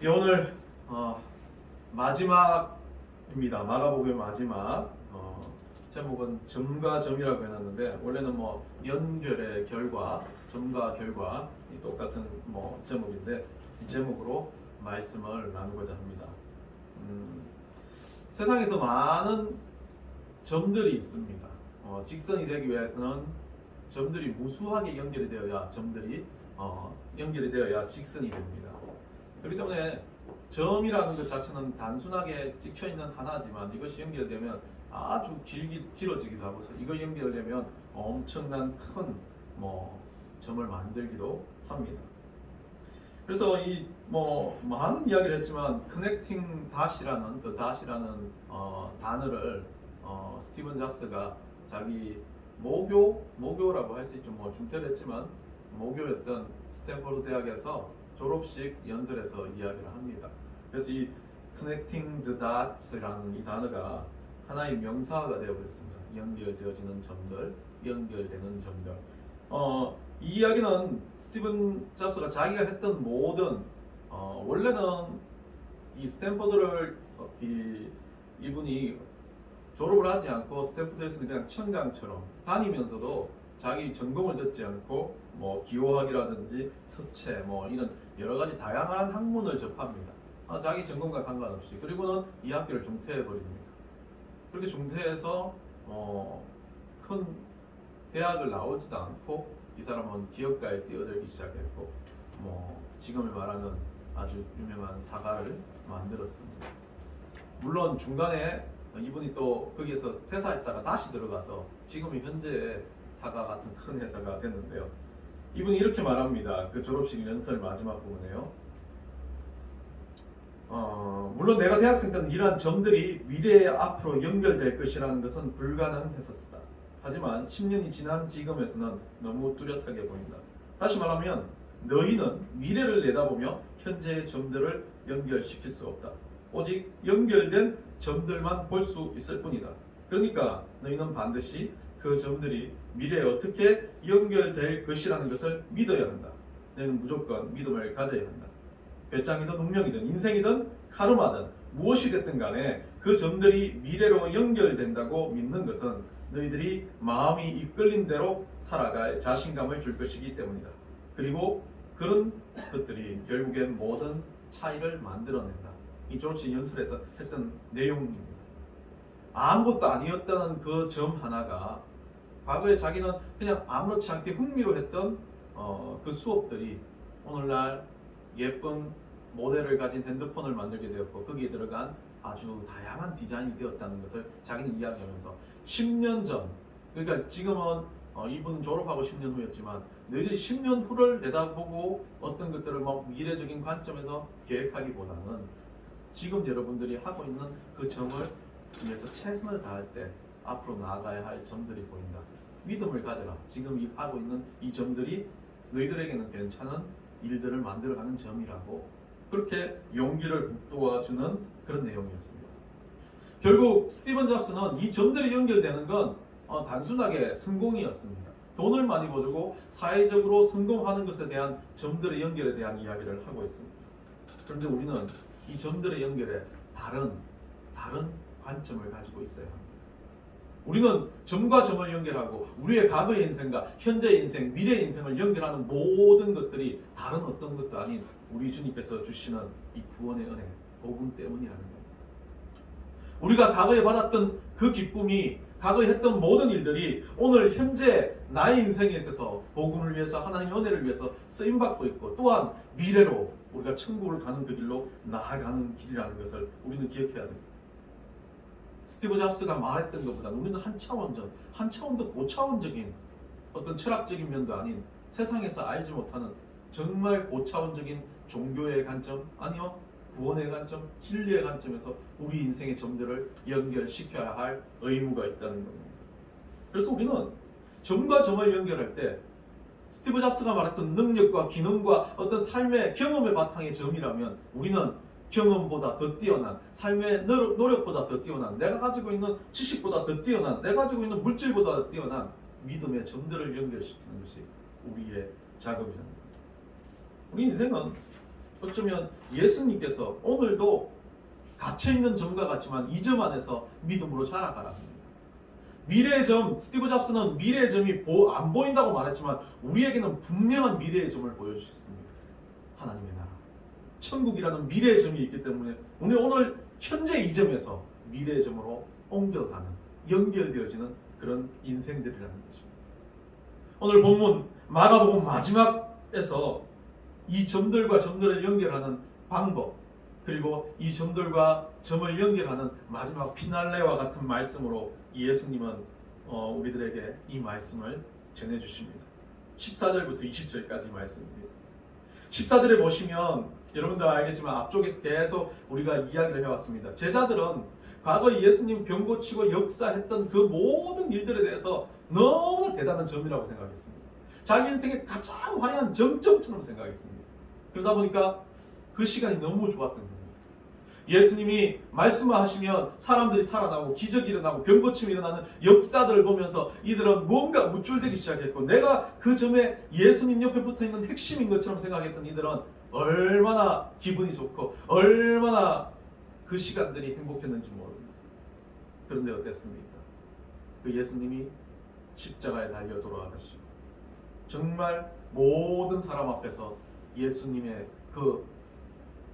예, 오늘 마지막입니다. 마가복음의 마지막. 제목은 점과 점이라고 해놨는데 원래는 뭐 연결의 결과, 점과 결과 이 똑같은 뭐 제목인데 이 제목으로 말씀을 나누고자 합니다. 세상에서 많은 점들이 있습니다. 직선이 되기 위해서는 점들이 무수하게 연결이 되어야 연결이 되어야 직선이 됩니다. 그렇기 때문에 점이라는 것 자체는 단순하게 찍혀있는 하나지만 이것이 연결되면 아주 길어지기도 하고 이거 연결되면 엄청난 큰 점을 만들기도 합니다. 그래서 이 많은 이야기를 했지만 connecting dot이라는 단어를 스티븐 잡스가 자기 모교라고 할 수 있죠. 중퇴를 했지만 모교였던 스탠퍼드 대학에서 졸업식 연설에서 이야기를 합니다. 그래서 이 connecting the dots라는 이 단어가 하나의 명사가 되어버렸습니다. 연결되어지는 점들, 연결되는 점들. 이 이야기는 스티븐 잡스가 자기가 했던 모든 원래는 이 스탠퍼드를 이분이 졸업을 하지 않고 스탠퍼드에서는 그냥 청강처럼 다니면서도 자기 전공을 듣지 않고 기호학이라든지 서체 이런 여러 가지 다양한 학문을 접합니다. 자기 전공과 상관없이. 그리고는 이 학교를 중퇴해 버립니다. 그렇게 중퇴해서 큰 대학을 나오지도 않고 이 사람은 기업가에 뛰어들기 시작했고 지금을 말하는 아주 유명한 사가를 만들었습니다. 물론 중간에 이분이 또 거기에서 퇴사했다가 다시 들어가서 지금의 현재의 사가 같은 큰 회사가 됐는데요. 이분이 이렇게 말합니다. 그 졸업식 연설 마지막 부분에요. 물론 내가 대학생 때는 이러한 점들이 미래에 앞으로 연결될 것이라는 것은 불가능했었다. 하지만 10년이 지난 지금에서는 너무 뚜렷하게 보인다. 다시 말하면 너희는 미래를 내다보며 현재의 점들을 연결시킬 수 없다. 오직 연결된 점들만 볼 수 있을 뿐이다. 그러니까 너희는 반드시 그 점들이 미래에 어떻게 연결될 것이라는 것을 믿어야 한다. 너희는 무조건 믿음을 가져야 한다. 배짱이든 운명이든 인생이든 카르마든 무엇이 됐든 간에 그 점들이 미래로 연결된다고 믿는 것은 너희들이 마음이 이끌린 대로 살아갈 자신감을 줄 것이기 때문이다. 그리고 그런 것들이 결국엔 모든 차이를 만들어낸다. 이 졸업식 연설에서 했던 내용입니다. 아무것도 아니었다는 그 점 하나가 과거에 자기는 그냥 아무렇지 않게 흥미로 했던 그 수업들이 오늘날 예쁜 모델을 가진 핸드폰을 만들게 되었고 거기에 들어간 아주 다양한 디자인이 되었다는 것을 자기는 이야기하면서 10년 전, 그러니까 지금은 이분은 졸업하고 10년 후였지만 너희들이 10년 후를 내다보고 어떤 것들을 미래적인 관점에서 계획하기보다는 지금 여러분들이 하고 있는 그 점을 위해서 최선을 다할 때 앞으로 나아가야 할 점들이 보인다. 믿음을 가져라. 지금 하고 있는 이 점들이 너희들에게는 괜찮은 일들을 만들어가는 점이라고 그렇게 용기를 북돋아주는 그런 내용이었습니다. 결국 스티븐 잡스는 이 점들이 연결되는 건 단순하게 성공이었습니다. 돈을 많이 벌고 사회적으로 성공하는 것에 대한 점들의 연결에 대한 이야기를 하고 있습니다. 그런데 우리는 이 점들의 연결에 다른 관점을 가지고 있어야 합니다. 우리는 점과 점을 연결하고 우리의 과거의 인생과 현재의 인생, 미래의 인생을 연결하는 모든 것들이 다른 어떤 것도 아닌 우리 주님께서 주시는 이 구원의 은혜, 복음 때문이라는 겁니다. 우리가 과거에 받았던 그 기쁨이 과거에 했던 모든 일들이 오늘 현재 나의 인생에 있어서 복음을 위해서 하나님의 은혜를 위해서 쓰임받고 있고 또한 미래로 우리가 천국을 가는 그 길로 나아가는 길이라는 것을 우리는 기억해야 됩니다. 스티브 잡스가 말했던 것보다 우리는 한 차원 더 고차원적인 어떤 철학적인 면도 아닌 세상에서 알지 못하는 정말 고차원적인 종교의 관점, 아니요 구원의 관점, 진리의 관점에서 우리 인생의 점들을 연결시켜야 할 의무가 있다는 겁니다. 그래서 우리는 점과 점을 연결할 때 스티브 잡스가 말했던 능력과 기능과 어떤 삶의 경험의 바탕의 점이라면 우리는 경험보다 더 뛰어난, 삶의 노력보다 더 뛰어난, 내가 가지고 있는 지식보다 더 뛰어난, 내가 가지고 있는 물질보다 더 뛰어난 믿음의 점들을 연결시키는 것이 우리의 작업이랍니다. 우리 인생은 어쩌면 예수님께서 오늘도 갇혀있는 점과 같지만 이 점 안에서 믿음으로 자라가라 합니다. 미래의 점, 스티브 잡스는 미래의 점이 안 보인다고 말했지만 우리에게는 분명한 미래의 점을 보여주셨습니다. 하나님의 나라, 천국이라는 미래의 점이 있기 때문에 우리 오늘 현재 이 점에서 미래의 점으로 옮겨가는, 연결되어지는 그런 인생들이라는 것입니다. 오늘 본문 마가복음 마지막에서 이 점들과 점들을 연결하는 방법, 그리고 이 점들과 점을 연결하는 마지막 피날레와 같은 말씀으로 예수님은 우리들에게 이 말씀을 전해주십니다. 14절부터 20절까지 말씀입니다. 14절에 보시면 여러분들 알겠지만 앞쪽에서 계속 우리가 이야기를 해왔습니다. 제자들은 과거 예수님 병 고치고 역사했던 그 모든 일들에 대해서 너무나 대단한 점이라고 생각했습니다. 자기 인생의 가장 화려한 정점처럼 생각했습니다. 그러다 보니까 그 시간이 너무 좋았던 겁니다. 예수님이 말씀을 하시면 사람들이 살아나고 기적이 일어나고 병 고침이 일어나는 역사들을 보면서 이들은 뭔가 우쭐대기 시작했고, 내가 그 점에 예수님 옆에 붙어있는 핵심인 것처럼 생각했던 이들은 얼마나 기분이 좋고 얼마나 그 시간들이 행복했는지 모릅니다. 그런데 어땠습니까? 그 예수님이 십자가에 달려 돌아가시고 정말 모든 사람 앞에서 예수님의 그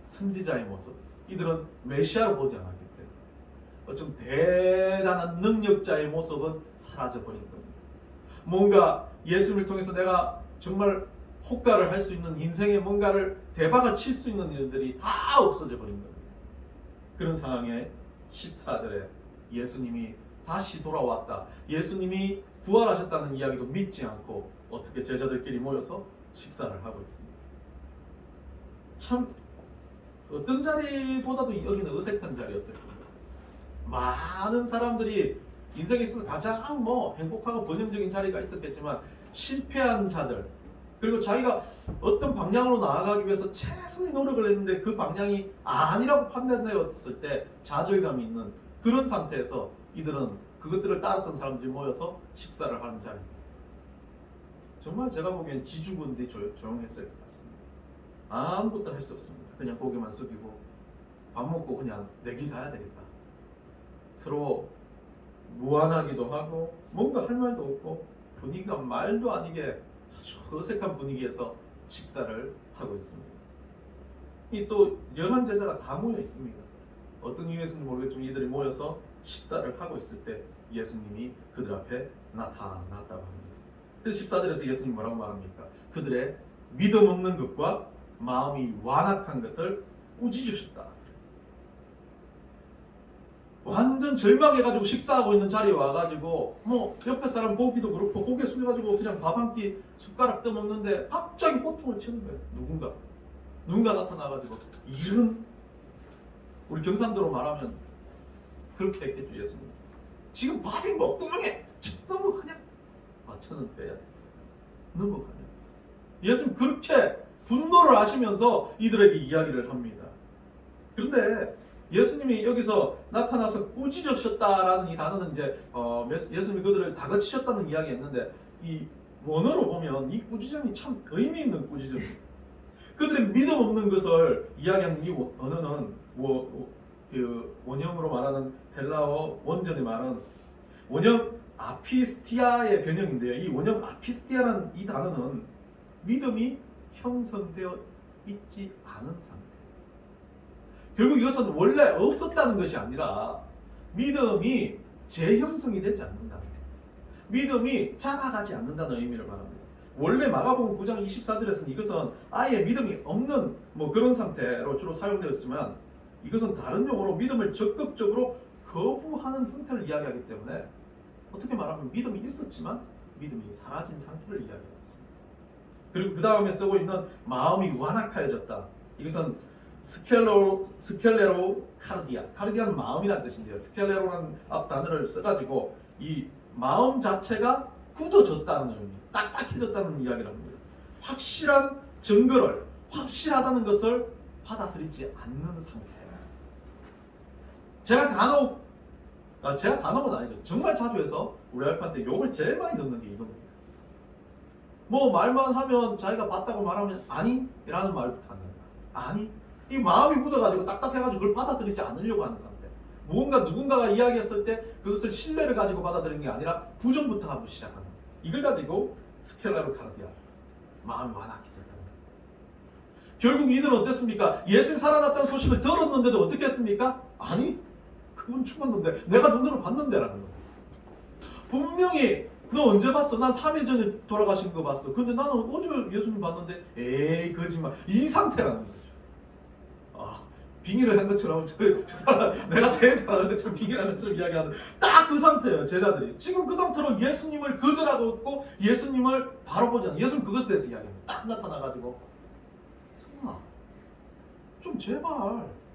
선지자의 모습, 이들은 메시아로 보지 않았기 때문에 어쩜 대단한 능력자의 모습은 사라져버린 겁니다. 뭔가 예수님을 통해서 내가 정말 호가를 할 수 있는, 인생에 뭔가를 대박을 칠 수 있는 일들이 다 없어져 버린 겁니다. 그런 상황에 14절에 예수님이 다시 돌아왔다, 예수님이 부활하셨다는 이야기도 믿지 않고 어떻게 제자들끼리 모여서 식사를 하고 있습니다. 참 어떤 자리보다도 여기는 어색한 자리였을 겁니다. 많은 사람들이 인생에 있어서 가장 행복하고 번영적인 자리가 있었겠지만 실패한 자들, 그리고 자기가 어떤 방향으로 나아가기 위해서 최선의 노력을 했는데 그 방향이 아니라고 판단되었을 때 좌절감이 있는 그런 상태에서 이들은 그것들을 따랐던 사람들이 모여서 식사를 하는 자리입니다. 정말 제가 보기엔 지주군들이 조용했을 것 같습니다. 아무것도 할 수 없습니다. 그냥 고개만 숙이고 밥 먹고 그냥 내 길 가야 되겠다. 서로 무안하기도 하고 뭔가 할 말도 없고 분위기가 말도 아니게 아주 어색한 분위기에서 식사를 하고 있습니다. 이 또 열한 제자가 다 모여 있습니다. 어떤 이유에서는 모르겠지만 이들이 모여서 식사를 하고 있을 때 예수님이 그들 앞에 나타났다고 합니다. 그래서 14절에서 예수님이 뭐라고 말합니까? 그들의 믿음 없는 것과 마음이 완악한 것을 꾸짖으셨다. 완전 절망해가지고 식사하고 있는 자리에 와가지고 옆에 사람 보기도 그렇고 고개 숙여가지고 그냥 밥 한 끼 숟가락 떠먹는데 갑자기 호통을 치는 거예요. 누군가 나타나가지고, 이런 우리 경상도로 말하면 그렇게 했겠죠. 예수님 지금 밥이 먹구멍에 넘어가냐? 저는 빼야 되겠어요. 넘어가냐? 예수님 그렇게 분노를 하시면서 이들에게 이야기를 합니다. 그런데 예수님이 여기서 나타나서 꾸짖으셨다라는 이 단어는 이제 예수님이 그들을 다그치셨다는 이야기였는데, 이 원어로 보면 이 꾸짖음이 참 의미 있는 꾸짖음입니다. 그들의 믿음 없는 것을 이야기하는 이 언어는 그 원형으로 말하는 헬라어 원전의 말은 원형 아피스티아의 변형인데요. 이 원형 아피스티아라는 이 단어는 믿음이 형성되어 있지 않은 상태. 결국 이것은 원래 없었다는 것이 아니라 믿음이 재형성이 되지 않는다. 믿음이 자라가지 않는다는 의미를 말합니다. 원래 마가복음 9장 24절에서는 이것은 아예 믿음이 없는 그런 상태로 주로 사용되었지만, 이것은 다른 용어로 믿음을 적극적으로 거부하는 형태를 이야기하기 때문에 어떻게 말하면 믿음이 있었지만 믿음이 사라진 상태를 이야기하고 있습니다. 그리고 그 다음에 쓰고 있는 마음이 완악하여졌다. 이것은 스켈레로 카르디아는 마음이라는 뜻인데요. 스켈레로라는 앞 단어를 써가지고 이 마음 자체가 굳어졌다는 의미입니다. 딱딱해졌다는 이야기를 합니다. 확실한 증거를, 확실하다는 것을 받아들이지 않는 상태. 제가 간혹은 아니죠. 정말 자주 해서 우리 와이프한테 욕을 제일 많이 듣는 게 이겁니다. 말만 하면 자기가 봤다고 말하면 아니? 라는 말부터 한다. 아니, 이 마음이 굳어가지고 딱딱해가지고 그걸 받아들이지 않으려고 하는 상태. 무언가 누군가가 이야기했을 때 그것을 신뢰를 가지고 받아들이는 게 아니라 부정부터 하고 시작하는. 이걸 가지고 스켈라로 카르디아, 마음이 완악해졌다는 거예요. 결국 이들은 어땠습니까? 예수님 살아났다는 소식을 들었는데도 어떻게 했습니까? 아니, 그분 죽었는데 내가 눈으로 봤는데라는 거예요. 분명히 너 언제 봤어? 난 3일 전에 돌아가신 거 봤어. 근데 나는 어제 예수님 봤는데 에이 거짓말. 이 상태라는 거죠. 빙의를 한 것처럼 저 사람 내가 제일 잘하는 것처럼 빙의를 한 것처럼 이야기하는 딱 그 상태예요. 제자들이 지금 그 상태로 예수님을 거절하고 있고 예수님을 바로 보지 않아요. 예수님 그것에 대해서 이야기합니다. 딱 나타나가지고 성아 좀 제발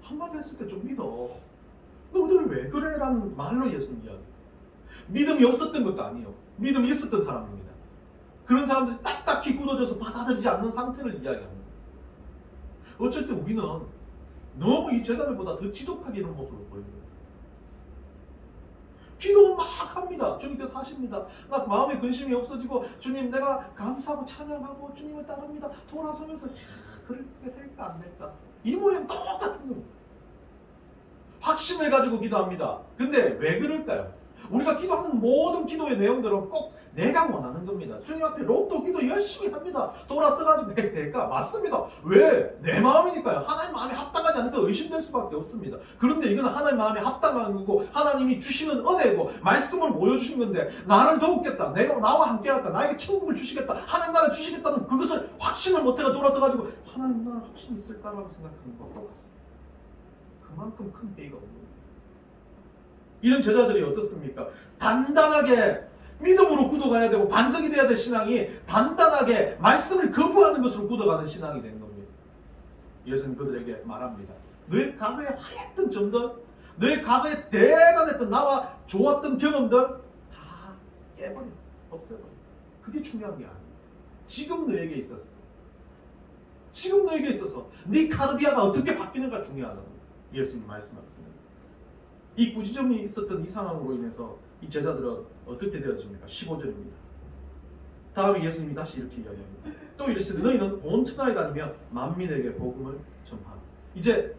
한마디 했을 때 좀 믿어. 너희들 왜 그래? 라는 말로 예수님 이야기. 믿음이 없었던 것도 아니에요. 믿음이 있었던 사람입니다. 그런 사람들이 딱딱히 굳어져서 받아들이지 않는 상태를 이야기합니다. 어쩔 때 우리는 너무 이 제자들보다 더 지독하게 이런 모습을 보입니다. 기도는 막 합니다. 주님께서 하십니다. 나 마음에 근심이 없어지고 주님 내가 감사하고 찬양하고 주님을 따릅니다. 돌아서면서 그렇게 될까 안 될까? 이 모양 똑같은 겁니다. 확신을 가지고 기도합니다. 근데 왜 그럴까요? 우리가 기도하는 모든 기도의 내용들은 꼭 내가 원하는 겁니다. 주님 앞에 로또 기도 열심히 합니다. 돌아서가지고 될까? 맞습니다. 왜? 내 마음이니까요. 하나님 마음에 합당하지 않으니까 의심될 수밖에 없습니다. 그런데 이건 하나님 마음에 합당한 거고 하나님이 주시는 은혜고 말씀으로 보여주신 건데 나를 도우겠다. 내가 나와 함께하겠다. 나에게 천국을 주시겠다. 하나님 나라 주시겠다는 그것을 확신을 못해가 돌아서가지고 하나님 나라 확신 있을까라고 생각하는 거 똑같습니다. 그만큼 큰 회의가 없는 겁니다. 이런 제자들이 어떻습니까? 단단하게 믿음으로 굳어가야 되고 반석이 돼야 될 신앙이 단단하게 말씀을 거부하는 것으로 굳어가는 신앙이 된 겁니다. 예수님 그들에게 말합니다. 너의 과거에 화려했던 점들, 너의 과거에 대단했던 나와 좋았던 경험들 다 깨버려, 없애버려. 그게 중요한 게 아니에요. 지금 너에게 있어서 네 카르디아가 어떻게 바뀌는가 중요하다고 예수님 말씀하셨습니다. 이 꾸지점이 있었던 이 상황으로 인해서 이 제자들은 어떻게 되어집니까? 15절입니다. 다음에 예수님이 다시 이렇게 이야기합니다. 또 이르시되 너희는 온 천하에 다니며 만민에게 복음을 전파하라. 이제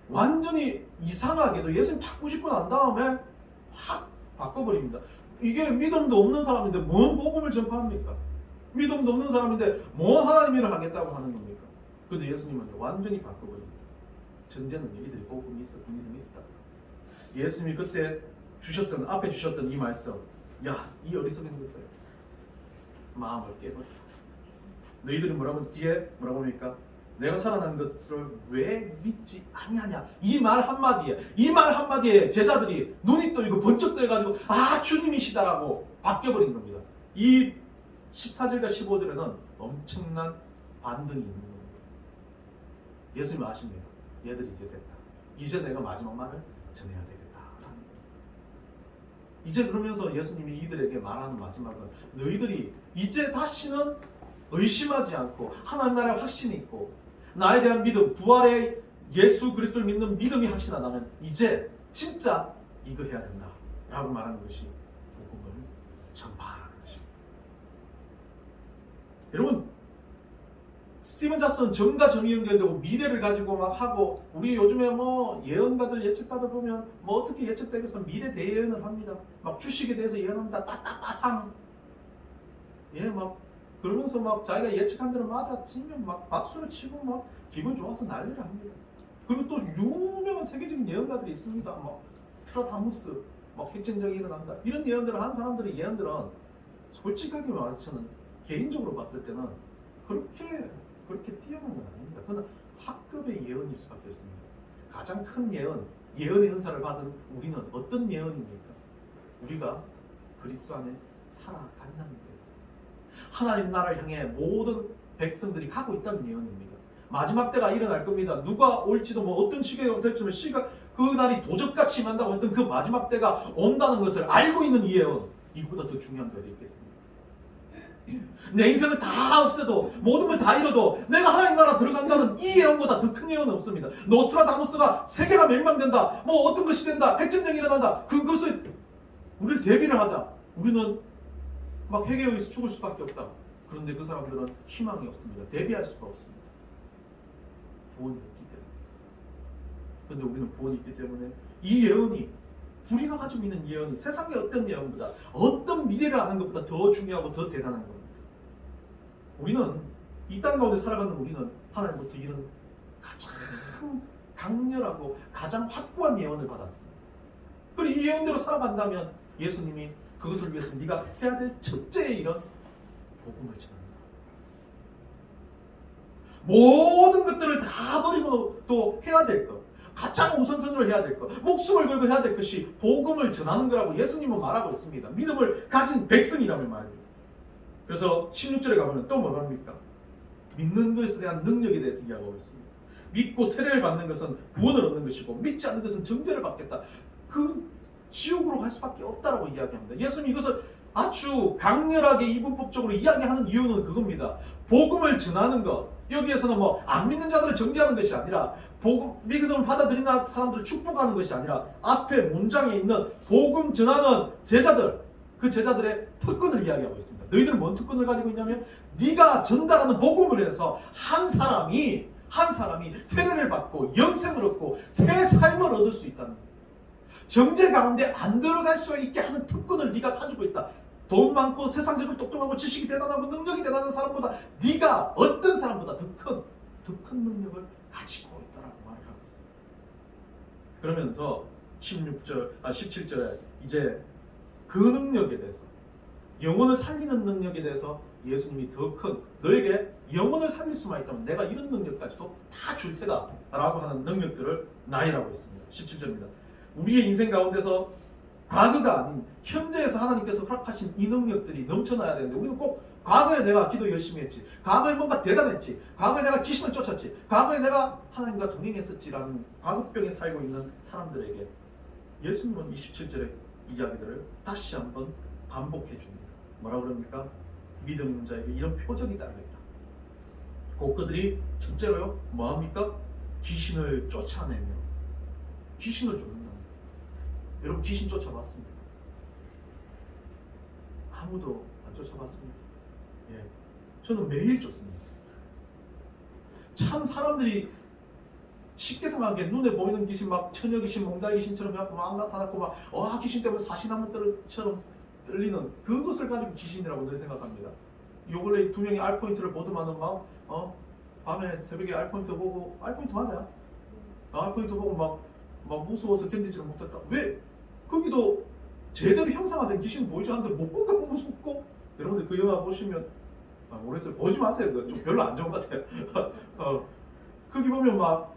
완전히 이상하게도 예수님 바꾸시고 난 다음에 확 바꿔버립니다. 이게 믿음도 없는 사람인데 뭔 복음을 전파합니까? 믿음도 없는 사람인데 뭔 하나님 일을 하겠다고 하는 겁니까? 근데 예수님은 완전히 바꿔버립니다. 전제는 이들이 복음이 있었고 믿음이 있었다. 예수님이 그때 앞에 주셨던 이 말씀, 야, 이 어리석은 것들 마음을 깨버려. 너희들이 뒤에 뭐라고 합니까? 내가 살아난 것을 왜 믿지 아니하냐? 이 말 한마디에 제자들이 눈이 떠이고 번쩍 떠가지고 주님이시다라고 바뀌어버린 겁니다. 이 14절과 15절에는 엄청난 반등이 있는 겁니다. 예수님이 아십니다. 얘들이 이제 됐다. 이제 내가 마지막 말을 전해야 되겠다. 이제 그러면서 예수님이 이들에게 말하는 마지막은 너희들이 이제 다시는 의심하지 않고 하나님 나라의 확신이 있고 나에 대한 믿음, 부활의 예수 그리스도를 믿는 믿음이 확신하다면 이제 진짜 이거 해야 된다 라고 말하는 것이 복음을 전파하라는 것입니다. 여러분, 스티븐 잡스는 정과 정이 연결되고 미래를 가지고 막 하고 우리 요즘에 뭐 예언가들 예측가들 보면 뭐 어떻게 예측되겠어 미래 대예언을 합니다. 막 주식에 대해서 예언합니다. 따따따상 막 그러면서 막 자기가 예측한 대로 맞았지면 막 박수를 치고 막 기분 좋아서 난리를 합니다. 그리고 또 유명한 세계적인 예언가들이 있습니다. 막 트라다무스 막 핵전쟁이 일어난다 이런 예언들을 한 사람들의 예언들은 솔직하게 말해서 저는 개인적으로 봤을 때는 그렇게 뛰어난 건 아닙니다. 그건 학급의 예언일 수밖에 없습니다. 가장 큰 예언의 은사를 받은 우리는 어떤 예언입니까? 우리가 그리스도 안에 살아간다는 거예요. 하나님 나라를 향해 모든 백성들이 가고 있다는 예언입니다. 마지막 때가 일어날 겁니다. 누가 올지도 뭐 어떤 시기가 될지는 그 날이 도적같이 임한다고 했던 그 마지막 때가 온다는 것을 알고 있는 이 예언, 이거보다 더 중요한 게 어디 있겠습니까? 내 인생을 다 없애도 모든 걸 다 잃어도 내가 하나님 나라 들어간다는 이 예언보다 더 큰 예언은 없습니다. 노스트라다무스가 세계가 멸망된다, 뭐 어떤 것이 된다, 핵전쟁이 일어난다, 그것을 우리를 대비를 하자. 우리는 막 회개에 의해서 죽을 수밖에 없다. 그런데 그 사람들은 희망이 없습니다. 대비할 수가 없습니다. 구원이 없기 때문이었어요. 그런데 우리는 구원이 있기 때문에 이 예언이, 우리가 가지고 있는 예언이 세상의 어떤 예언보다, 어떤 미래를 아는 것보다 더 중요하고 더 대단한 겁니다. 우리는 이 땅 가운데 살아가는 우리는 하나님부터 이런 가장 강렬하고 가장 확고한 예언을 받았습니다. 그리고 이 예언대로 살아간다면 예수님이 그것을 위해서 네가 해야 될 첫째의 일은 복음을 전한다. 모든 것들을 다 버리고 또 해야 될 것, 가장 우선순위로 해야 될 것, 목숨을 걸고 해야 될 것이 복음을 전하는 거라고 예수님은 말하고 있습니다. 믿음을 가진 백성이라면 말입니다. 그래서 16절에 가보면 또 뭐라 합니까? 믿는 것에 대한 능력에 대해서 이야기하고 있습니다. 믿고 세례를 받는 것은 구원을 얻는 것이고 믿지 않는 것은 정죄를 받겠다. 그 지옥으로 갈 수밖에 없다라고 이야기합니다. 예수님이 이것을 아주 강렬하게 이분법적으로 이야기하는 이유는 그겁니다. 복음을 전하는 것, 여기에서는 뭐 안 믿는 자들을 정죄하는 것이 아니라 복음, 믿음을 받아들이는 사람들을 축복하는 것이 아니라 앞에 문장에 있는 복음 전하는 제자들, 그 제자들의 특권을 이야기하고 있습니다. 너희들은 뭔 특권을 가지고 있냐면 네가 전달하는 복음을 해서 한 사람이 세례를 받고 영생을 얻고 새 삶을 얻을 수 있다는 거예요. 정죄 가운데 안 들어갈 수 있게 하는 특권을 네가 가지고 있다. 돈 많고 세상적으로 똑똑하고 지식이 대단하고 능력이 대단한 사람보다 네가 어떤 사람보다 더 큰 능력을 가지고 있다라고 말을 하고 있습니다. 그러면서 17절에 이제 그 능력에 대해서, 영혼을 살리는 능력에 대해서 예수님이 더 큰, 너에게 영혼을 살릴 수만 있다면 내가 이런 능력까지도 다 줄 테다 라고 하는 능력들을 나열하고 있습니다. 17절입니다. 우리의 인생 가운데서 과거가 아닌 현재에서 하나님께서 허락하신 이 능력들이 넘쳐나야 되는데, 우리는 꼭 과거에 내가 기도 열심히 했지, 과거에 뭔가 대단했지, 과거에 내가 귀신을 쫓았지, 과거에 내가 하나님과 동행했었지라는 과거병에 살고 있는 사람들에게 예수님은 27절의 이야기들을 다시 한번 반복해 줍니다. 뭐라고 그럽니까? 믿음 있는 자에게 이런 표적이 따르겠다. 곧 그들이 첫째로요, 뭐합니까? 귀신을 쫓아내며 귀신을 쫓는다. 여러분 귀신 쫓아봤습니까? 아무도 안 쫓아봤습니다. 예, 저는 매일 쫓습니다. 참 사람들이 쉽게 생각하기에 눈에 보이는 귀신, 막 처녀 귀신, 몽달 귀신처럼 막 나타났고 막 귀신 때문에 사시나무처럼 떨리는 그것을 가지고 귀신이라고 늘 생각합니다. 요 근래 두 명이 알포인트를 보더만은 밤에 새벽에 알포인트 보고, 알포인트 맞아요? 알포인트 보고 막 무서워서 견디지를 못했다. 왜? 거기도 제대로 형상화된 귀신 보이지 않는데 뭔가 무섭고. 여러분들 그 영화 보시면 모르겠어요. 보지 마세요. 그거 좀 별로 안 좋은 것 같아요. 거기 보면 막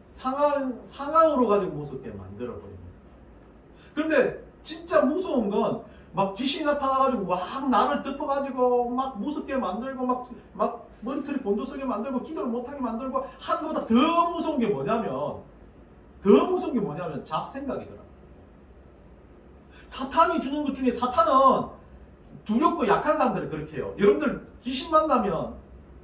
상황으로 가지고 무섭게 만들어버립니다. 그런데 진짜 무서운 건 막 귀신이 나타나가지고 막 나를 덮어가지고 막 무섭게 만들고 막 머리털이 곤두서게 만들고 기도를 못하게 만들고 하는 것보다 더 무서운 게 뭐냐면 잡생각이더라. 사탄이 주는 것 중에, 사탄은 두렵고 약한 사람들을 그렇게 해요. 여러분들 귀신 만나면,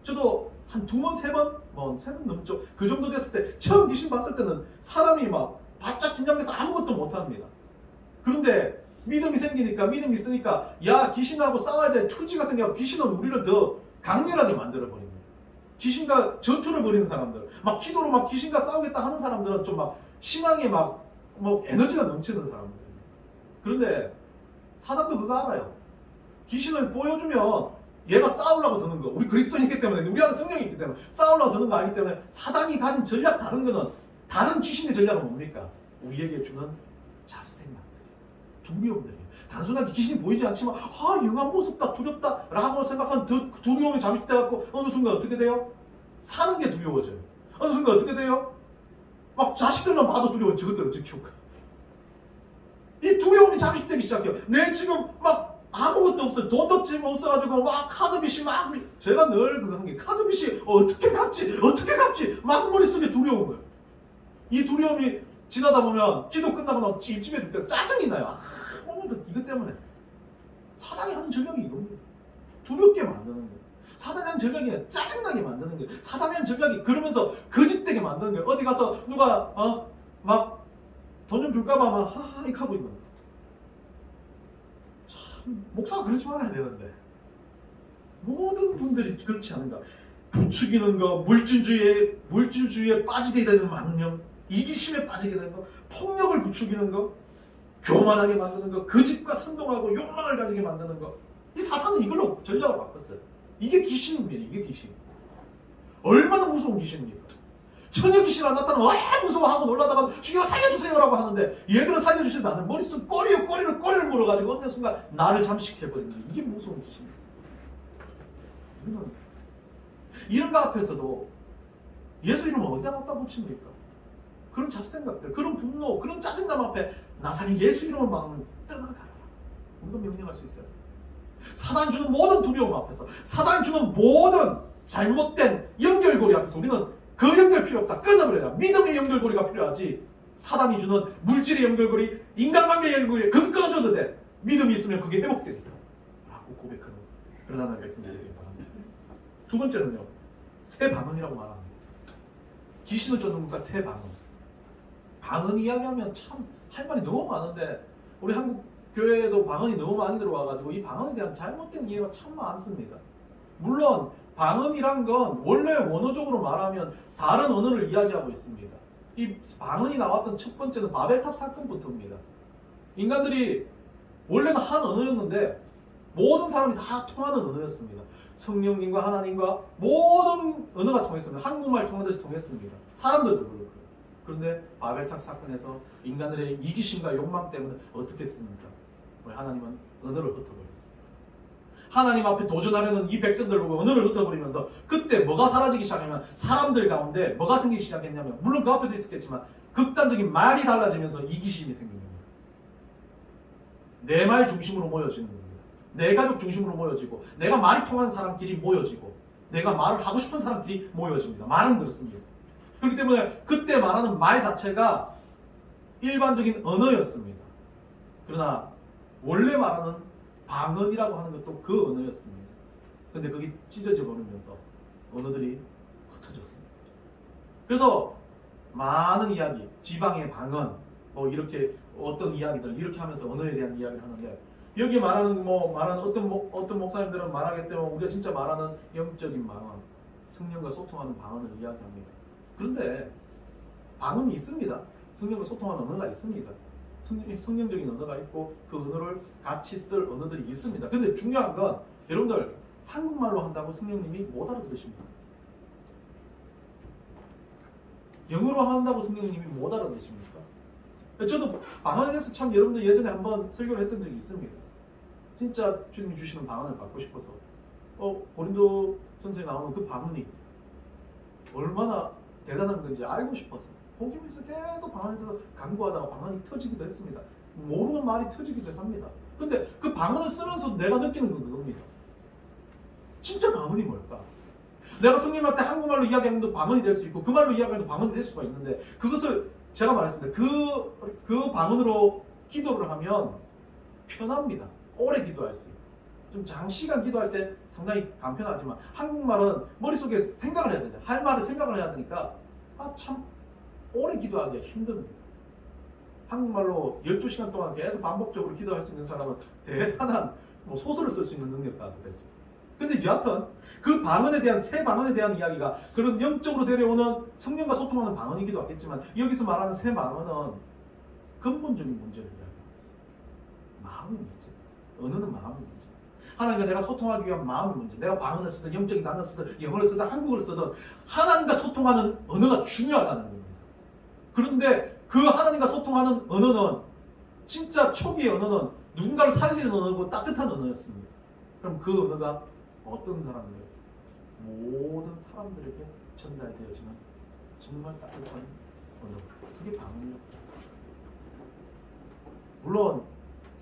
저도 한 2번, 3번, 3번 넘죠. 그 정도 됐을 때 처음 귀신 봤을 때는 사람이 막 바짝 긴장돼서 아무것도 못합니다. 그런데 믿음이 생기니까, 믿음이 있으니까 야 귀신하고 싸워야 돼 투지가 생겨서 귀신은 우리를 더 강렬하게 만들어버립니다. 귀신과 전투를 벌이는 사람들, 막 기도로 막 귀신과 싸우겠다 하는 사람들은 좀 막 신앙에 막 에너지가 넘치는 사람들. 그런데 사단도 그거 알아요. 귀신을 보여주면 얘가 싸우려고 드는 거, 우리 그리스도인이기 때문에, 우리 안에 성령이 있기 때문에 싸우려고 드는 거 아니기 때문에, 사단이 가진 전략 다른 거는, 다른 귀신의 전략은 뭡니까? 우리에게 주는 잡생각들, 두려움들이에요. 단순하게 귀신이 보이지 않지만 영화 무섭다, 두렵다 라고 생각한 그 두려움이 잠식돼갖고 어느 순간 어떻게 돼요? 사는 게 두려워져요. 어느 순간 어떻게 돼요? 막 자식들만 봐도 두려워. 저것들은 어떻게 키울까? 이 두려움이 잠식되기 시작해요. 내 지금 막 아무것도 없어요. 돈도 없어가지고 막 카드빚이 막, 제가 늘 그거 한 게, 카드빚이 어떻게 갚지 막 머릿속에 두려운 거예요. 이 두려움이 지나다 보면 기도 끝나고 나면 찜찜해 죽겠어. 짜증이 나요. 오늘도 이것 때문에. 사단이 하는 전략이 이겁니다. 두렵게 만드는 거예요. 사단이 하는 전략이 짜증나게 만드는 거예요. 사단이 하는 전략이 그러면서 거짓되게 만드는 거예요. 어디 가서 누가 막 돈 좀 줄까봐 막 하하익 하고 있는 거예요. 참, 목사가 그러지 말아야 되는데 모든 분들이 그렇지 않은가. 부추기는 거, 물질주의에 빠지게 되는 망령, 이기심에 빠지게 되는 거, 폭력을 부추기는 거, 교만하게 만드는 거, 거짓과 선동하고 욕망을 가지게 만드는 거. 이 사탄은 이걸로 전략을 바꿨어요. 이게 귀신입니다. 이게 귀신. 얼마나 무서운 귀신입니까? 처녀 귀신이 나타나면 무서워하고 놀라다가 주여 살려주세요라고 하는데 얘들은 살려주시지 않는 머릿속 꼬리를 물어가지고 어느 순간 나를 잠식해버리는 이게 무서운 귀신입니다. 이런 거 앞에서도 예수 이름을 어디다 갖다 붙입니까? 그런 잡생각들, 그런 분노, 그런 짜증남 앞에 나사렛 예수 이름을 막는 떠나가라. 우리가 명령할 수 있어요. 사단 주는 모든 두려움 앞에서, 사단 주는 모든 잘못된 연결고리 앞에서 우리는 그 연결 필요 없다. 끊어버려라. 믿음의 연결고리가 필요하지. 사단이 주는 물질의 연결고리, 인간관계의 연결고리 그거 끊어줘도 돼. 믿음이 있으면 그게 회복되니까 라고 고백하는 그런 하나님의 백성들에게 바랍니다. 두 번째는요, 새 방언이라고 말합니다. 귀신을 쫓는 것과 새 방언. 방언 이야기하면 참 할 말이 너무 많은데 우리 한국 교회에도 방언이 너무 많이 들어와가지고 이 방언에 대한 잘못된 이해가 참 많습니다. 물론 방언이란 건 원래 원어적으로 말하면 다른 언어를 이야기하고 있습니다. 이 방언이 나왔던 첫 번째는 바벨탑 사건부터입니다. 인간들이 원래는 한 언어였는데 모든 사람이 다 통하는 언어였습니다. 성령님과 하나님과 모든 언어가 통했습니다. 한국말 통하듯이 통했습니다. 사람들도 그렇고. 그런데 바벨탑 사건에서 인간들의 이기심과 욕망 때문에 어떻게 했습니까? 하나님은 언어를 흩어버렸습니다. 하나님 앞에 도전하려는 이 백성들 보고 언어를 흩어버리면서 그때 뭐가 사라지기 시작하면 사람들 가운데 뭐가 생기기 시작했냐면 물론 그 앞에도 있었겠지만 극단적인 말이 달라지면서 이기심이 생기는 겁니다. 내 말 중심으로 모여지는 겁니다. 내 가족 중심으로 모여지고 내가 말이 통하는 사람끼리 모여지고 내가 말을 하고 싶은 사람끼리 모여집니다. 말은 그렇습니다. 그렇기 때문에 그때 말하는 말 자체가 일반적인 언어였습니다. 그러나 원래 말하는 방언이라고 하는 것도 그 언어였습니다. 근데 그게 찢어져 버리면서 언어들이 흩어졌습니다. 그래서 많은 이야기, 지방의 방언, 뭐 이렇게 어떤 이야기들 이렇게 하면서 언어에 대한 이야기를 하는데 여기 말하는 어떤 목사님들은 말하기 때문에 우리가 진짜 말하는 영적인 방언, 성령과 소통하는 방언을 이야기합니다. 그런데 방언이 있습니다. 성령과 소통하는 언어가 있습니다. 성령적인 언어가 있고 그 언어를 같이 쓸 언어들이 있습니다. 근데 중요한 건 여러분들 한국말로 한다고 성령님이 못 알아들으십니다. 영어로 한다고 성령님이 못 알아들으십니까? 저도 방언에 대해서 참 여러분들 예전에 한번 설교를 했던 적이 있습니다. 진짜 주님이 주시는 방언을 받고 싶어서 고린도 전서에 나오는 그 방언이 얼마나 대단한 건지 알고 싶어서 복음에서 계속 방언에서 강구하다가 방언이 터지기도 했습니다. 모르는 말이 터지기도 합니다. 근데 그 방언을 쓰면서 내가 느끼는 건 그겁니다. 진짜 방언이 뭘까? 내가 성령한테 한국말로 이야기하면 방언이 될 수 있고 그 말로 이야기하면 방언이 될 수가 있는데 그것을 제가 말했습니다. 그 방언으로 기도를 하면 편합니다. 오래 기도할 수 있고 좀 장시간 기도할 때 상당히 간편하지만 한국말은 머릿속에 생각을 해야 되죠. 할 말을 생각을 해야 되니까 참 오래 기도하기가 힘듭니다. 한국말로 12시간 동안 계속 반복적으로 기도할 수 있는 사람은 대단한 소설을 쓸 수 있는 능력자가 될 수 있습니다. 근데 여하튼 그 방언에 대한 새 방언에 대한 이야기가 그런 영적으로 데려오는 성령과 소통하는 방언이기도 하겠지만 여기서 말하는 새 방언은 근본적인 문제를 이야기하고 있습니다. 마음의 문제. 언어는 마음의 문제. 하나님과 내가 소통하기 위한 마음의 문제. 내가 방언을 쓰든 영적인 단어를 쓰든 영어를 쓰든 한국어를 쓰든 하나님과 소통하는 언어가 중요하다는 겁니다. 그런데 그 하나님과 소통하는 언어는 진짜 초기의 언어는 누군가를 살리는 언어고 따뜻한 언어였습니다. 그럼 그 언어가 어떤 사람들? 모든 사람들에게 전달되어지는 정말 따뜻한 언어. 그게 방언이었죠. 물론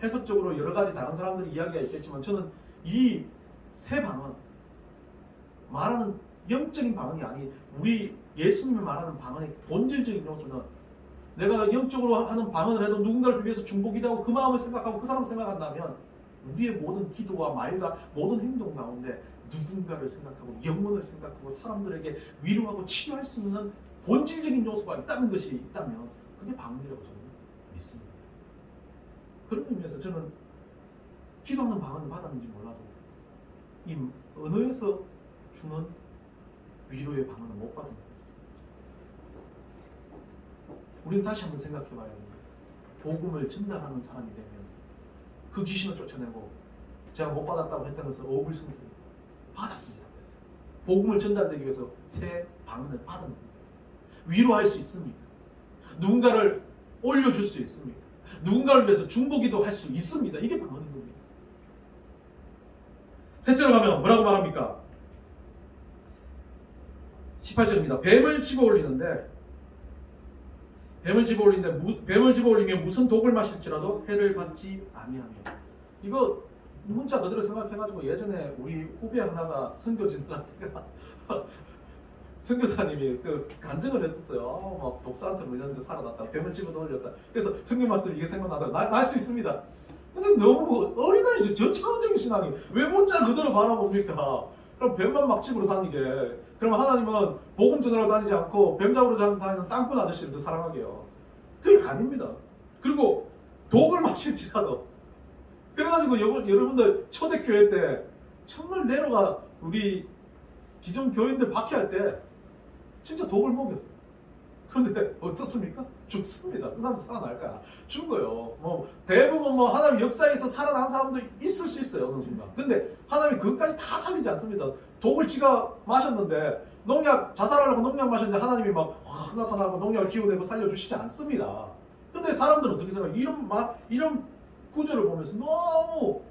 해석적으로 여러 가지 다른 사람들이 이야기가 있겠지만 저는 이 새 방언, 말하는 영적인 방언이 아닌 우리 예수님을 말하는 방언의 본질적인 요소는 내가 영적으로 하는 방언을 해도 누군가를 위해서 중보기도하고 그 마음을 생각하고 그 사람을 생각한다면 우리의 모든 기도와 말과 모든 행동 가운데 누군가를 생각하고 영혼을 생각하고 사람들에게 위로하고 치유할 수 있는 본질적인 요소가 있다는 것이 있다면 그게 방언이라고 저는 믿습니다. 그런 의미에서 저는 기도하는 방언을 받았는지 몰라도 이 언어에서 주는 위로의 방언을 못 받은 거였어요. 우리는 다시 한번 생각해 봐야 합니다. 복음을 전달하는 사람이 되면 그 귀신을 쫓아내고 제가 못 받았다고 했던 것을 어불성설이 받았습니다. 복음을 전달되기 위해서 새 방언을 받은 겁니다. 위로할 수 있습니다. 누군가를 올려줄 수 있습니다. 누군가를 위해서 중보기도 할 수 있습니다. 이게 방언인 겁니다. 셋째로 가면 뭐라고 말합니까? 18절입니다. 뱀을 집어올리는데 뱀을 집어올리면 무슨 독을 마실지라도 해를 받지 아니하며. 이거 문자 그대로 생각해가지고 예전에 우리 후배 하나가 선교지는 때가 선교사님이 그 간증을 했었어요. 막 독사한테 물렸는데 살아났다. 뱀을 집어올렸다. 그래서 성경 말씀 이게 생각나다. 날 수 있습니다. 근데 너무 어린아이죠. 저차원적인 신앙이 왜 문자 그대로 바라봅니까? 그럼 뱀만 막 집으로 다니게. 그러면 하나님은 복음 전하러 다니지 않고 뱀 잡으러 다니는 땅꾼 아저씨를 더 사랑하게요. 그게 아닙니다. 그리고 독을 마실지라도. 그래가지고 여러분들 초대교회 때 정말 내로가 우리 기존 교인들 박해할 때 진짜 독을 먹였어요. 그런데 어떻습니까? 죽습니다. 그 사람 살아날까요? 죽어요. 뭐 대부분 뭐 하나님 역사에서 살아난 사람도 있을 수 있어요. 어느 순간. 근데 하나님이 그것까지 다 살리지 않습니다. 독을 지가 마셨는데 농약 자살하려고 농약 마셨는데 하나님이 막 확 나타나고 농약을 기워내고 살려주시지 않습니다. 근데 사람들은 어떻게 생각해요? 이런 구절을 보면서 너무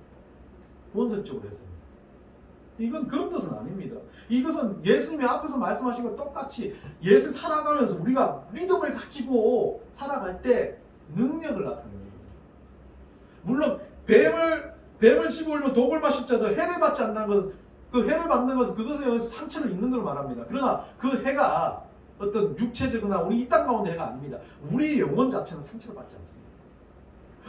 본색적으로 했습니다. 이건 그런 뜻은 아닙니다. 이것은 예수님이 앞에서 말씀하신 것 똑같이 예수 살아가면서 우리가 믿음을 가지고 살아갈 때 능력을 나타내는 겁니다. 물론 뱀을 집어올리면 독을 마실 자도 해를 받지 않는 것은 그 해를 받는 것은 그것에 의해서 상처를 입는 걸 말합니다. 그러나 그 해가 어떤 육체적이나 우리 이 땅 가운데 해가 아닙니다. 우리 영혼 자체는 상처를 받지 않습니다.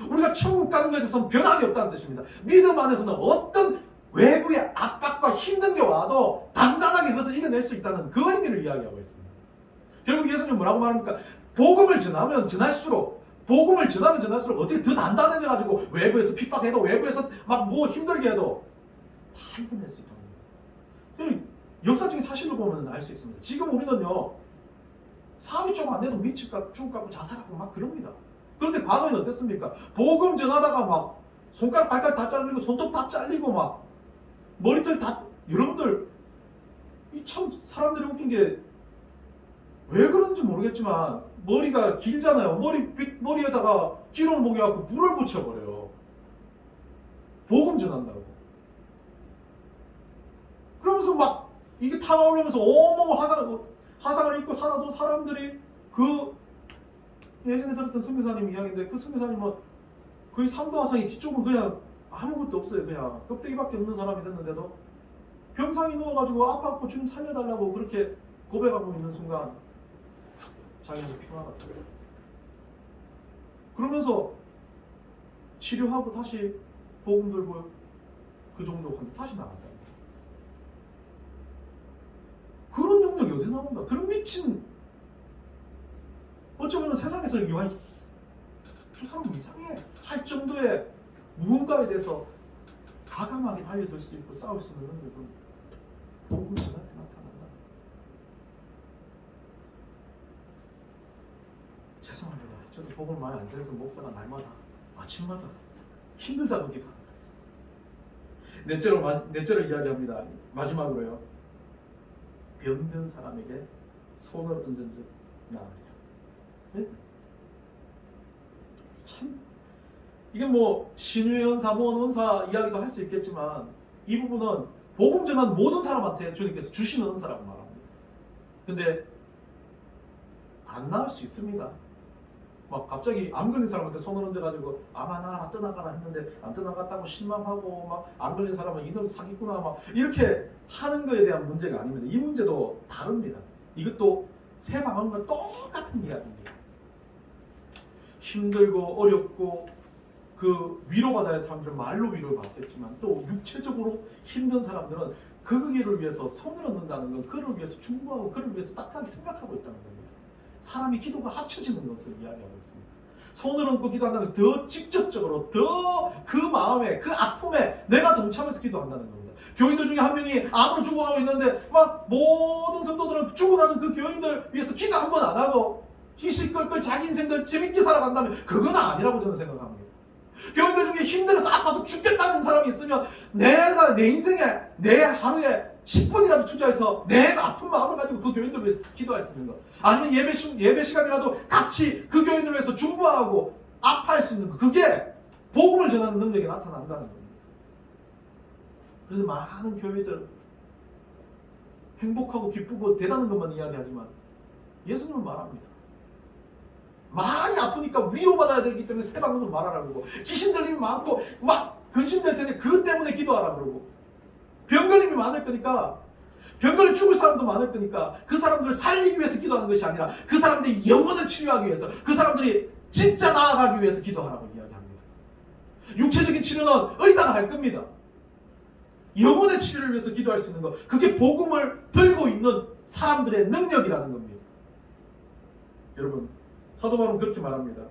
우리가 천국 가는 것에 대해서는 변함이 없다는 뜻입니다. 믿음 안에서는 어떤 외부의 압박과 힘든 게 와도 단단하게 그것을 이겨낼 수 있다는 그 의미를 이야기하고 있습니다. 결국 예수님은 뭐라고 말합니까? 복음을 전하면 전할수록 어떻게 더 단단해져가지고 외부에서 핍박해도 외부에서 막 뭐 힘들게 해도 다 이겨낼 수 있다는 거예요. 역사적인 사실을 보면 알 수 있습니다. 지금 우리는요 사업이 좀 안 돼도 미칠 값, 죽을 값, 자살하고 막 그럽니다. 그런데 과거에는 어땠습니까? 복음 전하다가 막 손가락 발가락 다 잘리고 손톱 다 잘리고 막 머리털 다 여러분들 이 참 사람들이 웃긴 게 왜 그런지 모르겠지만 머리가 길잖아요. 머리에다가 기름 먹여갖고 불을 붙여버려요. 복음 전한다고. 그러면서 막 이게 타오르면서 온몸 화상을 입고 살아도 사람들이 그 예전에 들었던 선교사님 이야기인데 그 선교사님은 거의 삼도화상이 뒤쪽은 그냥 아무것도 없어요. 그냥 껍데기밖에 없는 사람이 됐는데도 병상에 누워가지고 아파갖고 좀 살려달라고 그렇게 고백하고 있는 순간 자기는 평화가 돼요. 그러면서 치료하고 다시 복음 들고 그 종족한테 다시 나간다. 그런 능력이 어디서 나온다? 그런 미친 어쩌면 세상에서 저 사람 이상해 할 정도의 무언가에 대해서 과감하게 달려들 수 있고 싸울 수 있는 능력은 복음 전할 때 나타난다. 죄송합니다. 저도 복음 많이 안 들어서 목사가 날마다 아침마다 힘들다고 기도하는 거예요. 넷째로 이야기합니다. 마지막으로요. 병든 사람에게 손을 얹은 즉 나으리라. 네? 참 이게 뭐 신유연사, 무언은사 이야기도 할 수 있겠지만 이 부분은 복음 전한 모든 사람한테 주님께서 주시는 은사라고 말합니다. 근데 안 나을 수 있습니다. 막 갑자기 암 걸린 사람한테 손을 얹어가지고 아마 떠나가라 했는데 안 떠나갔다고 실망하고 막 암 걸린 사람은 이놈 사기꾼아 막 이렇게 하는 거에 대한 문제가 아닙니다. 이 문제도 다릅니다. 이것도 새 방언과 똑같은 이야기입니다. 힘들고 어렵고 그 위로받아야 할 사람들은 말로 위로를 받겠지만 또 육체적으로 힘든 사람들은 그 길을 위해서 손을 얹는다는 건 그를 위해서 중보하고 그를 위해서 따뜻하게 생각하고 있다는 겁니다. 사람이 기도가 합쳐지는 것을 이야기하고 있습니다. 손을 얹고 기도한다는 더 직접적으로 더 그 마음에 그 아픔에 내가 동참해서 기도한다는 겁니다. 교인들 중에 한 명이 암으로 죽어가고 있는데 막 모든 성도들은 죽어가는 그 교인들 위해서 기도 한 번 안 하고 희실끌끌 자기 인생들 재밌게 살아간다면 그건 아니라고 저는 생각합니다. 교인들 중에 힘들어서 아파서 죽겠다는 사람이 있으면 내가 내 인생에 내 하루에 10분이라도 투자해서 내 아픈 마음을 가지고 그 교인들 위해서 기도할 수 있는 것, 아니면 예배 시간이라도 같이 그 교인들 위해서 중보하고 아파할 수 있는 것, 그게 복음을 전하는 능력이 나타난다는 겁니다. 그래서 많은 교회들 행복하고 기쁘고 대단한 것만 이야기하지만 예수님은 말합니다. 많이 아프니까 위로받아야 되기 때문에 새 방문으로 말하라고 그러고, 귀신 들림이 많고 막 근심될 텐데 그것 때문에 기도하라 그러고, 병 걸림이 많을 거니까, 병 걸려 죽을 사람도 많을 거니까 그 사람들을 살리기 위해서 기도하는 것이 아니라 그 사람들이 영혼을 치유하기 위해서, 그 사람들이 진짜 나아가기 위해서 기도하라고 이야기합니다. 육체적인 치료는 의사가 할 겁니다. 영혼의 치료를 위해서 기도할 수 있는 것, 그게 복음을 들고 있는 사람들의 능력이라는 겁니다. 여러분, 사도 바울은 그렇게 말합니다.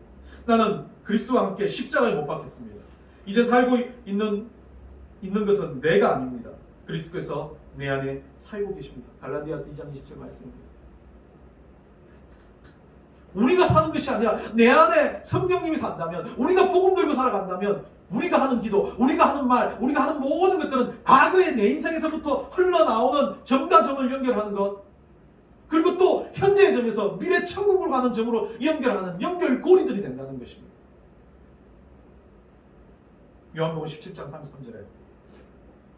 나는 그리스도와 함께 십자가에 못 박혔습니다. 이제 살고 있는 것은 내가 아닙니다. 그리스도께서 내 안에 살고 계십니다. 갈라디아서 2장 20절 말씀입니다. 우리가 사는 것이 아니라 내 안에 성령님이 산다면, 우리가 복음 들고 살아간다면, 우리가 하는 기도, 우리가 하는 말, 우리가 하는 모든 것들은 과거의 내 인생에서부터 흘러나오는 점과 점을 연결하는 것, 그리고 또 현재의 점에서 미래 천국으로 가는 점으로 연결하는 연결고리들이 된다는 것입니다. 요한복음 17장 33절에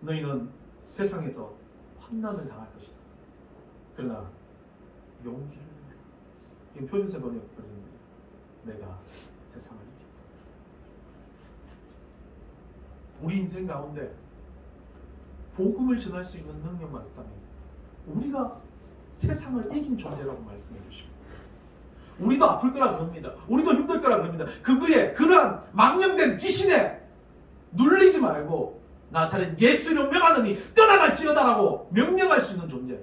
너희는 세상에서 환난을 당할 것이다. 그러나 용기를 내라. 이건 표준세 번역입니다. 내가 세상을 이겼다. 우리 인생 가운데 복음을 전할 수 있는 능력만 있다면 우리가 세상을 이긴 존재라고 말씀해 주십니다. 우리도 아플 거라 그럽니다. 우리도 힘들 거라 그럽니다. 그러한 망령된 귀신에 눌리지 말고 나사렛 예수로 명하느니 떠나갈지어다라고 명령할 수 있는 존재.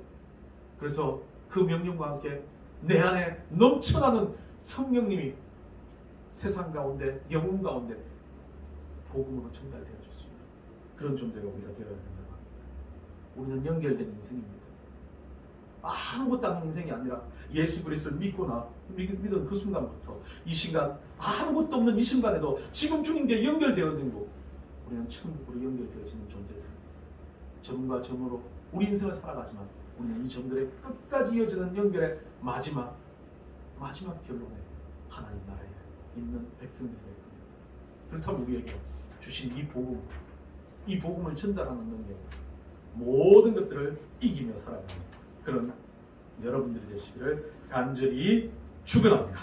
그래서 그 명령과 함께 내 안에 넘쳐나는 성령님이 세상 가운데, 영혼 가운데 복음으로 전달되어 줄 수 있는 그런 존재가 우리가 되어야 된다고 합니다. 우리는 연결된 인생입니다. 아무것도 아닌 인생이 아니라 예수 그리스도를 믿은 그 순간부터 이 순간, 아무것도 없는 이 순간에도 지금 주님 께 연결되어지고 우리는 천국으로 연결되어지는 존재입니다. 점과 점으로 우리 인생을 살아가지만 우리는 이 점들의 끝까지 이어지는 연결의 마지막 결론에 하나님 나라에 있는 백성들이 될 겁니다. 그렇다면 우리에게 주신 이 복음을 전달하는 능력, 모든 것들을 이기며 살아가는 그런 여러분들이 되시기를 간절히 축원합니다.